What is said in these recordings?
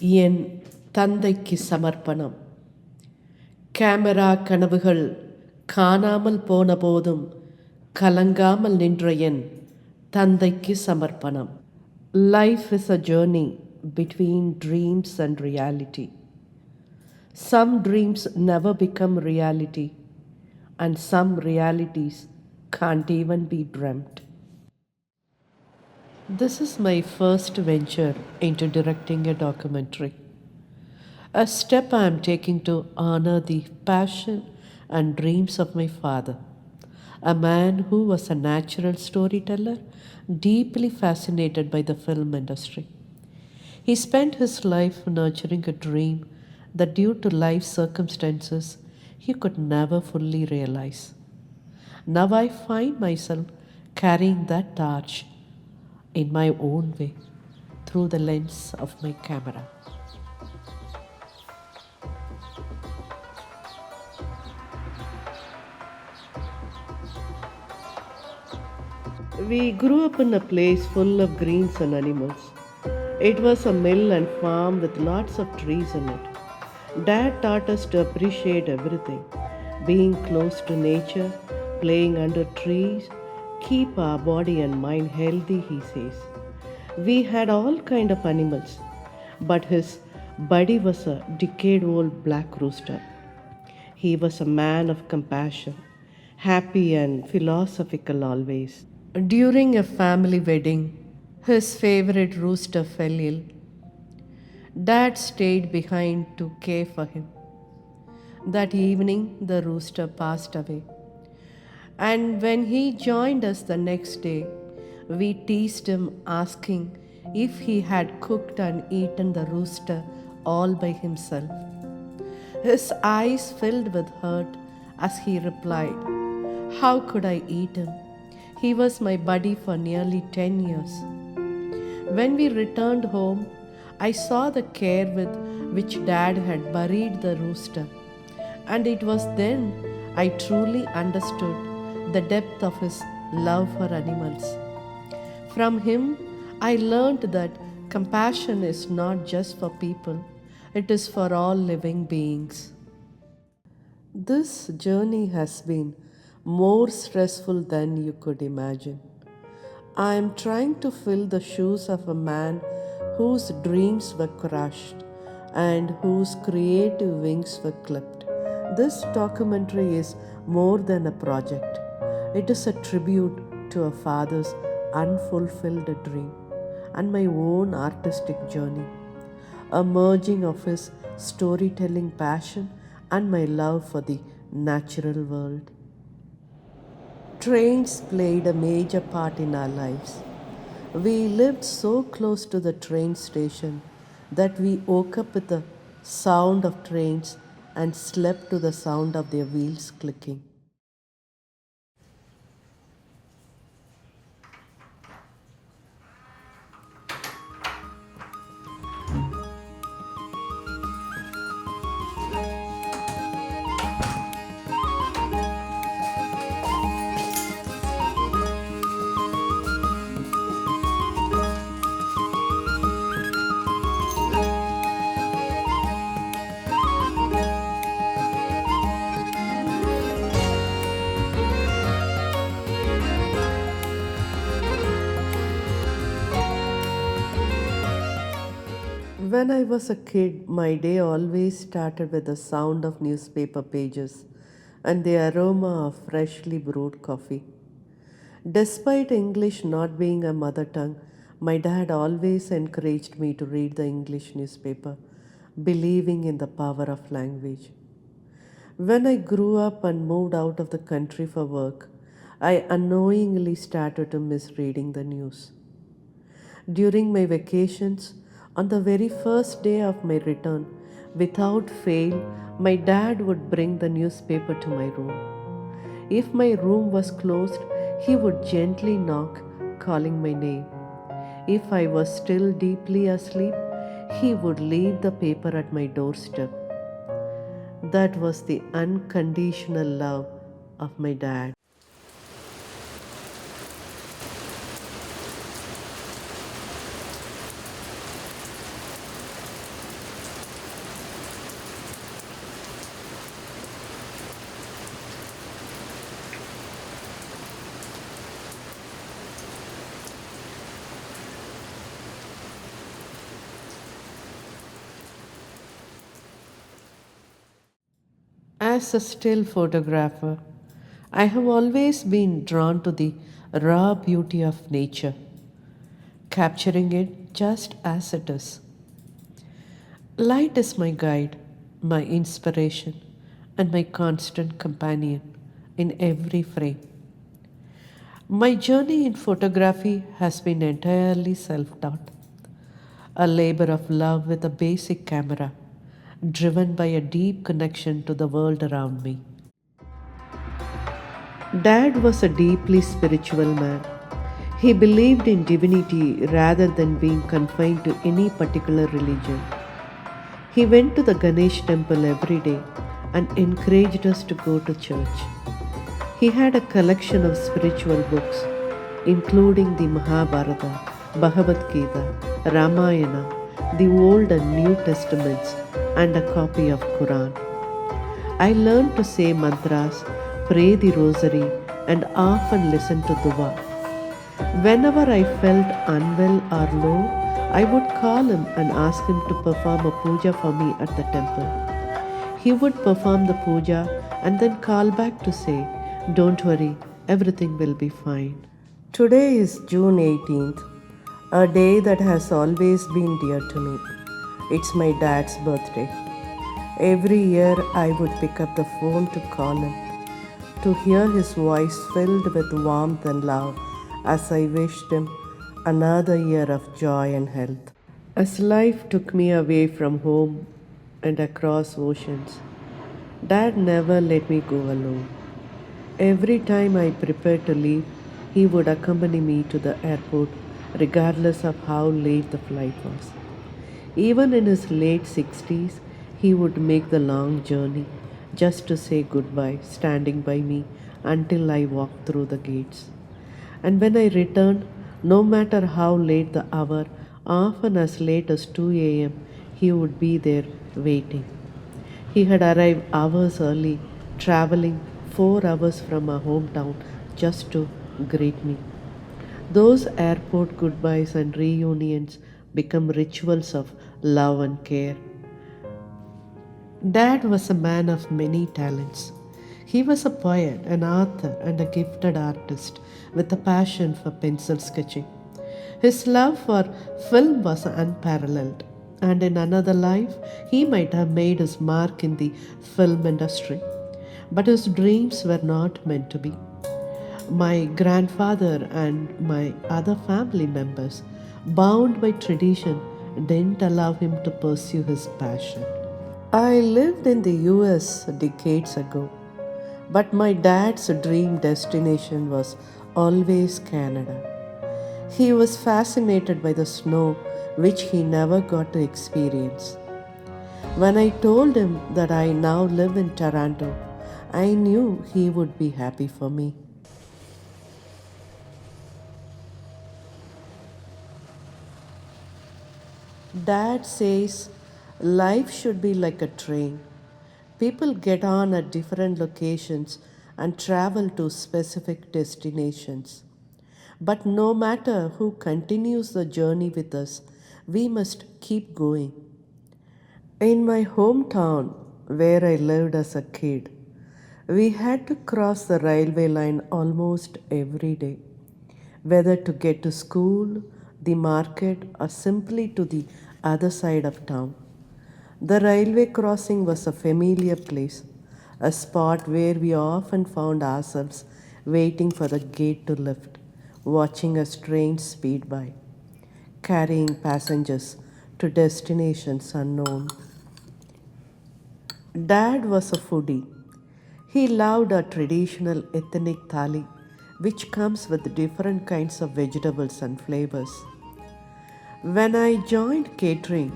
என் தந்தைக்கு சமர்ப்பணம். கேமரா கனவுகள் காணாமல் போன போதும் கலங்காமல் நின்ற என் தந்தைக்கு சமர்ப்பணம். Life is a journey between dreams and reality. Some dreams never become reality, and some realities can't even be dreamt. This is my first venture into directing a documentary, a step I am taking to honor the passion and dreams of my father, a man who was a natural storyteller, deeply fascinated by the film industry. He spent his life nurturing a dream that, due to life circumstances, he could never fully realize. Now I find myself carrying that torch in my own way through the lens of my camera. We grew up in a place full of greens and animals. It was a mill and farm with lots of trees in it. Dad taught us to appreciate everything, being close to nature, playing under trees, keep our body and mind healthy, he says. We had all kind of animals, but his buddy was a decade-old black rooster. He was a man of compassion, happy and philosophical always. During a family wedding, his favorite rooster fell ill. Dad stayed behind to care for him. That evening, the rooster passed away. And when he joined us the next day, we teased him, asking if he had cooked and eaten the rooster all by himself. His eyes filled with hurt as he replied, "How could I eat him? He was my buddy for nearly 10 years. When we returned home, I saw the care with which Dad had buried the rooster, and it was then I truly understood the depth of his love for animals. From him, I learned that compassion is not just for people, it is for all living beings." This journey has been more stressful than you could imagine. I am trying to fill the shoes of a man whose dreams were crushed and whose creative wings were clipped. This documentary is more than a project. It is a tribute to a father's unfulfilled dream and my own artistic journey, a merging of his storytelling passion and my love for the natural world. Trains played a major part in our lives. We lived so close to the train station that we woke up with the sound of trains and slept to the sound of their wheels clicking. When I was a kid, my day always started with the sound of newspaper pages and the aroma of freshly brewed coffee. Despite English not being a mother tongue, my dad always encouraged me to read the English newspaper, believing in the power of language. When I grew up and moved out of the country for work, I unknowingly started to miss reading the news. During my vacations, on the very first day of my return, without fail, my dad would bring the newspaper to my room. If my room was closed, he would gently knock, calling my name. If I was still deeply asleep, he would leave the paper at my doorstep. That was the unconditional love of my dad. As a still photographer, I have always been drawn to the raw beauty of nature, capturing it just as it is. Light is my guide, my inspiration, and my constant companion in every frame. My journey in photography has been entirely self taught, a labor of love with a basic camera, driven by a deep connection to the world around me. Dad was a deeply spiritual man. He believed in divinity rather than being confined to any particular religion. He went to the Ganesh temple every day and encouraged us to go to church. He had a collection of spiritual books, including the Mahabharata, Bhagavad Gita, Ramayana, the Old and New Testaments, and a copy of Quran. I learned to say mantras, pray the rosary, and often listen to dua. Whenever I felt unwell or low, I would call him and ask him to perform a puja for me at the temple. He would perform the puja and then call back to say, "Don't worry, everything will be fine." Today is June 18th, a day that has always been dear to me. It's my dad's birthday. Every year I would pick up the phone to call him, to hear his voice filled with warmth and love as I wished him another year of joy and health. As life took me away from home and across oceans, Dad never let me go alone. Every time I prepared to leave, he would accompany me to the airport, regardless of how late the flight was. Even in his late 60s, he would make the long journey just to say goodbye, standing by me until I walked through the gates. And when I returned, no matter how late the hour, often as late as 2 a.m., he would be there waiting. He had arrived hours early, traveling 4 hours from our hometown just to greet me. Those airport goodbyes and reunions become rituals of love and care. Dad was a man of many talents. He was a poet, an author, and a gifted artist with a passion for pencil sketching. His love for film was unparalleled, and in another life, he might have made his mark in the film industry. But his dreams were not meant to be. My grandfather and my other family members, bound by tradition, didn't allow him to pursue his passion. I lived in the US decades ago, but my dad's dream destination was always Canada. He was fascinated by the snow, which he never got to experience. When I told him that I now live in Toronto, I knew he would be happy for me. Dad says life should be like a train. People get on at different locations and travel to specific destinations. But no matter who continues the journey with us, we must keep going. In my hometown, where I lived as a kid, we had to cross the railway line almost every day, whether to get to school, the market, or simply to the other side of town. The railway crossing was a familiar place, a spot where we often found ourselves waiting for the gate to lift, watching as trains speed by, carrying passengers to destinations unknown. Dad was a foodie. He loved a traditional ethnic thali, which comes with different kinds of vegetables and flavors. When I joined catering,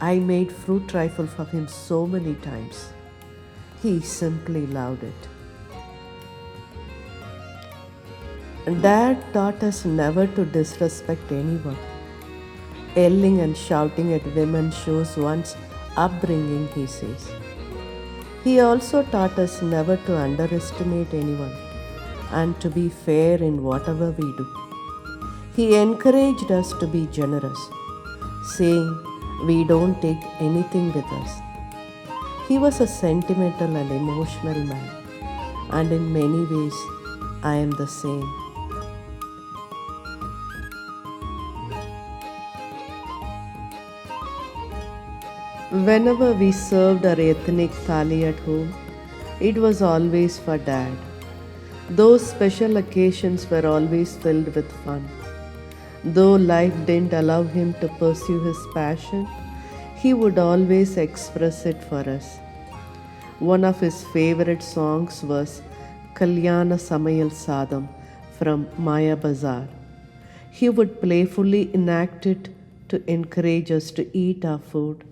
I made fruit trifle for him so many times. He simply loved it. Dad taught us never to disrespect anyone. Yelling and shouting at women shows one's upbringing, he says. He also taught us never to underestimate anyone and to be fair in whatever we do. He encouraged us to be generous, saying we don't take anything with us. He was a sentimental and emotional man, and in many ways, I am the same. Whenever we served our ethnic thali at home, it was always for Dad. Those special occasions were always filled with fun. Though life didn't allow him to pursue his passion, he would always express it for us. One of his favorite songs was Kalyana Samayal Sadam from Maya Bazar. He would playfully enact it to encourage us to eat our food.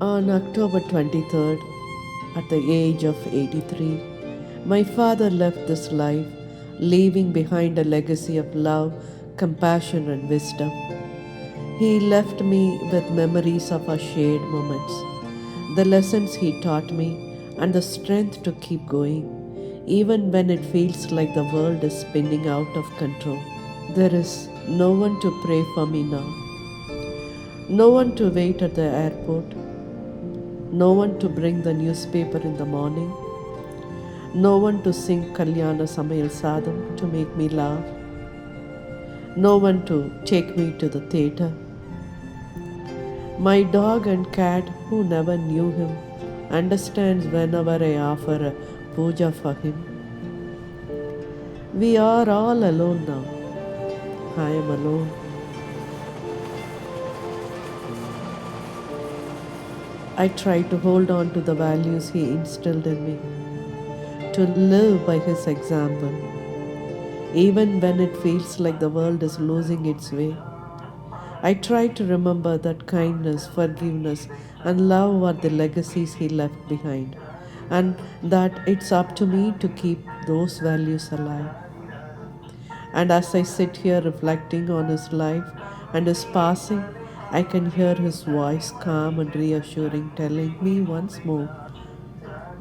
On October 23rd, at the age of 83, my father left this life, leaving behind a legacy of love, compassion, and wisdom. He left me with memories of our shared moments, the lessons he taught me, and the strength to keep going, even when it feels like the world is spinning out of control. There is no one to pray for me now, no one to wait at the airport, no one to bring the newspaper in the morning, no one to sing Kalyana Samayal Sadam to make me laugh, no one to take me to the theatre. My dog and cat, who never knew him, understands whenever I offer a puja for him. We are all alone now. I am alone. I try to hold on to the values he instilled in me, to live by his example, even when it feels like the world is losing its way. I try to remember that kindness, forgiveness, and love are the legacies he left behind, and that it's up to me to keep those values alive. And as I sit here reflecting on his life and his passing, I can hear his voice calm and reassuring, telling me once more,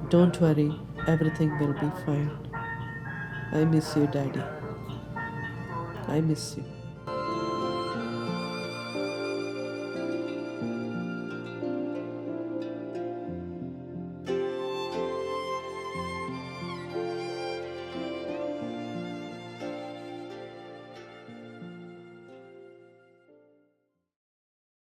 don't worry, everything will be fine. I miss you, Daddy. I miss you.